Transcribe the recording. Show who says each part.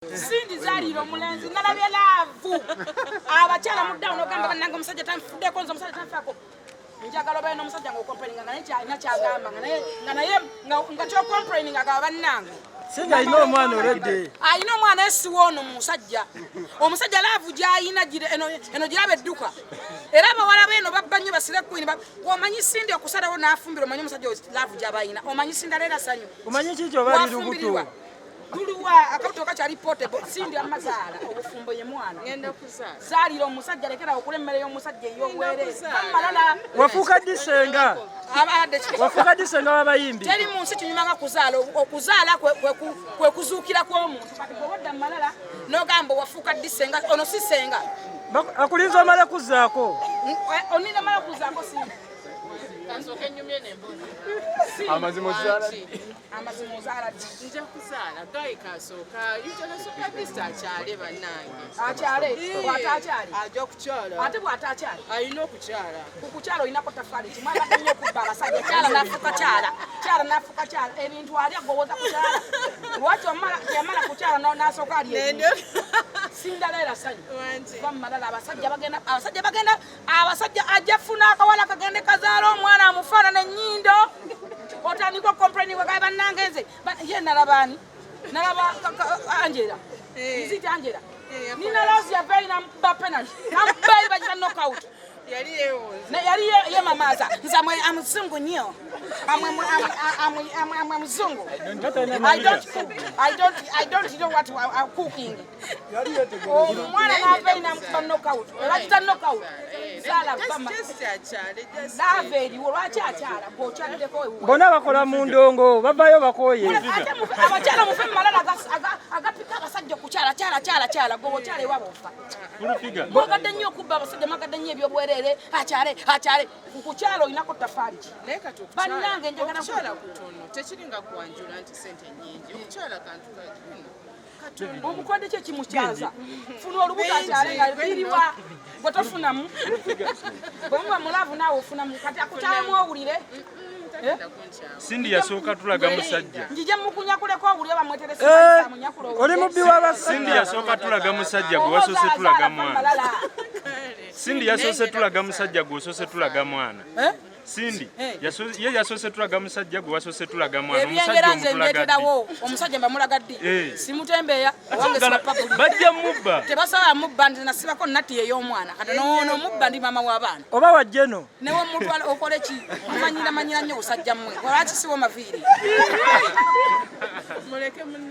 Speaker 1: Sindi zaliro mulenzi nalabye laavu abakyala mudda onogamba bannanga omusajja tanfudde konzo omusajja tanfako njagala bayo n'omusajja ng'okomplaininga nga naye kyalina kyagamba nga naye nga kyokomplaininga gaba bannanga
Speaker 2: Singa alina omwana olwedde
Speaker 1: alina omwana esiwa ono omusajja laavu gy'ayina eno giraba edduka era abawala beeno babba nnyo basire kwini omanyi Sindi okusalawo n'afumbira omanyi omusajja laavu gy'aba ayina omanyi Sindi aleera sanyu
Speaker 2: omanyi kiki oba lirubuto
Speaker 1: tuliwa akabuto kakyali portable Sindi amazaala obufumbo ye mwana
Speaker 3: ngenda kuzaala
Speaker 1: zaalira omusajja lekera okula emmere y'omusajja ey'obwere malala
Speaker 2: wafuuka disenga w'abayimbi
Speaker 1: teri mu nsi kinyumanga kuzaala okuzaala kwe kuzuukira kw'omuntu kati bw'obadda malala n'ogamba wafuuka disenga ono si senga
Speaker 2: akulinza omala kuzaako
Speaker 1: onina mala kuzaako Sindi
Speaker 3: kansooka ennyumye n'embona
Speaker 4: amazima ozaala
Speaker 1: amazima ozaala
Speaker 3: nja kuzaala gayi kasooka yutanasooka bista akyale bannange
Speaker 1: akyale bw'ata akyali
Speaker 3: ajja kukyala
Speaker 1: ate bw'ata akyali
Speaker 3: alina okukyala
Speaker 1: ku kukyala olinako tafaali kimwagadde nnyo okubba abasajja kyala n'afuuka kyala ebintu ali agowoza ku kyala lwaki yamala ku kyala n'asooka ali ebintu Sindi aleera sanyu bamumalala abasajja ajja funa akawala kagende kazaala omwana amufaanana ennyindo otandika okomplaining wagaye bannange nze ye nalabaani nalaba Angela nzita Angela nina losi yaveeyi namukuba penalty namubeeyi bagita knockout
Speaker 3: yali yeewooza
Speaker 1: yali yemamaaza nze amuzungu nnyo amwe muzungu I don't know what I'm cooking omwana naveeyi namukuba knockout bagita knockout laava eriwo lwaki akyala bw'okyaliddeko
Speaker 2: bonna bakola mu ndongo bavayo bakooye
Speaker 1: abakyala mufe mumalala agapika abasajja okukyala gwe okyala ewa bofa mwagadde nnyo okubba abasajja mwagadde nnyo ebyobwereere akyale ku kukyala olinako tafaali ki
Speaker 3: naye kati
Speaker 1: bannange njagala
Speaker 3: okukyala kutono tekiringa kwanjula nti sente nnyingi okukyala kantu katono
Speaker 1: omukwade kye kimukyaza funa olubuto akyale nga biriwa gwe tofunamu bwe muba mulaavu naawe ofunamu kati akukyalemu owulire
Speaker 4: Sindi yasooka tulaga musajja
Speaker 1: njije mukunyakuleko owulire bamweteresa munyakula
Speaker 2: oli mubbi w'abasajja
Speaker 4: Sindi yasooka tulaga musajja gwe wasoose tulaga mwana Sindi yasoose tulaga musajja gwe wasoose tulaga mwana Sindi ye yasoose tulaga musajja gwe wasoose tulaga mwana omusajja omutulagadde
Speaker 1: omusajja mbamulagadde simutembeeya owange sipapabuli
Speaker 4: bajja mubba
Speaker 1: tebasobola mubba nti nasibako natti ey'omwana kati noono mubba ndi mama w'abaana
Speaker 2: oba wajjeno
Speaker 1: newe omutwala okole ki mumanyira nnyo busajja mmwe lwaki siwo maviiri
Speaker 3: muleke